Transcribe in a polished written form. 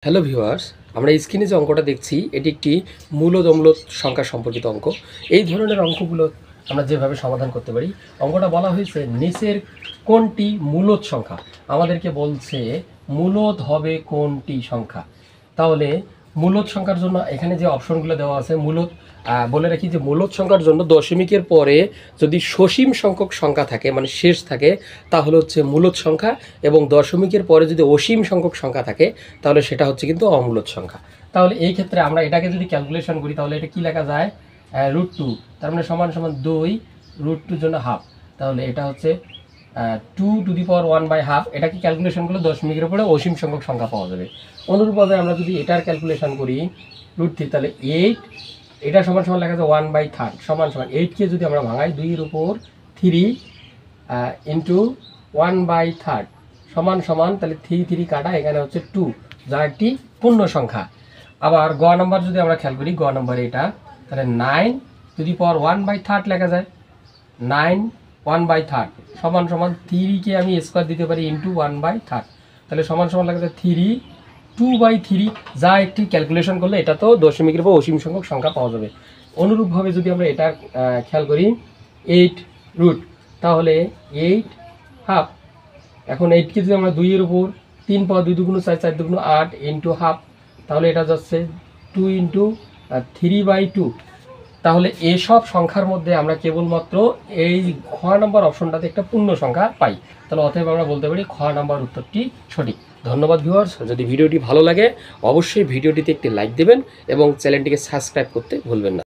Hello viewers, আমরা স্ক্রিনে যে অঙ্কটা দেখছি এটি একটি মূলদ অম্লদ সংখ্যা সম্পর্কিত অঙ্ক। এই ধরনের অঙ্কগুলো আমরা যেভাবে সমাধান করতে পারি, অঙ্কটা বলা হয়েছে নিচের কোনটি মূলদ সংখ্যা। আমাদেরকে বলছে মূলদ হবে কোনটি সংখ্যা। তাহলে মূলদ সংখ্যার জন্য এখানে যে অপশনগুলো দেওয়া আছে, মূলদ বলে রাখি যে মূলদ সংখ্যার জন্য দশমিকের পরে যদি সসীম সংখ্যক সংখ্যা থাকে, মানে শেষ থাকে, তাহলে হচ্ছে মূলদ সংখ্যা, এবং দশমিকের পরে যদি অসীম সংখ্যক সংখ্যা থাকে তাহলে সেটা হচ্ছে কিন্তু অমূলদ সংখ্যা। তাহলে এই ক্ষেত্রে আমরা এটাকে যদি ক্যালকুলেশন করি তাহলে এটা কী লেখা যায়, √2, তার মানে সমান সমান 2 √2 জন্য হাফ। তাহলে এটা হচ্ছে 2^1/2। এটা কি ক্যালকুলেশন করলে দশমিকের উপরে অসীম সংখ্যক সংখ্যা পাওয়া যাবে। অনুরূপভাবে আমরা যদি এটার ক্যালকুলেশন করি √3, তাহলে 8, এটা সমান সমান লেখা যায় 1/3 সমান সমান 8কে যদি আমরা ভাঙাই 2-এর উপর 3 ইন্টু 1/3 সমান সমান, তাহলে 3 কাটা, এখানে হচ্ছে 2, যা একটি পূর্ণ সংখ্যা। আবার গ নাম্বার যদি আমরা খেয়াল করি, গ নাম্বার এটা, তাহলে 9^1/3 লেখা যায়। 9 1/3 সমান সমান 3কে আমি স্কোয়ার দিতে পারি ইন্টু 1/3, তাহলে সমান সমান লেখা যায় 2/3, যা একটি ক্যালকুলেশন করলে এটা তো দশমিকের উপর অসীম সংখ্যক সংখ্যা পাওয়া যাবে। অনুরূপভাবে যদি আমরা এটা খেয়াল করি 8√, তাহলে 8 হাফ। এখন 8কে যদি আমরা 2-এর উপর 3 পাওয়া, 2 2 4 4 2 8 ইন্টু হাফ, তাহলে এটা যাচ্ছে 2 ইন্টু 3/2। তাহলে এসব সংখ্যার মধ্যে আমরা কেবলমাত্র এই খ নাম্বার অপশনটাতে একটা পূর্ণ সংখ্যা পাই। তাহলে অতএব আমরা বলতে পারি খ নাম্বার উত্তরটি সঠিক। ধন্যবাদ ভিউয়ার্স, যদি ভিডিওটি ভালো লাগে অবশ্যই ভিডিওটিতে একটি লাইক দেবেন এবং চ্যানেলটিকে সাবস্ক্রাইব করতে ভুলবেন না।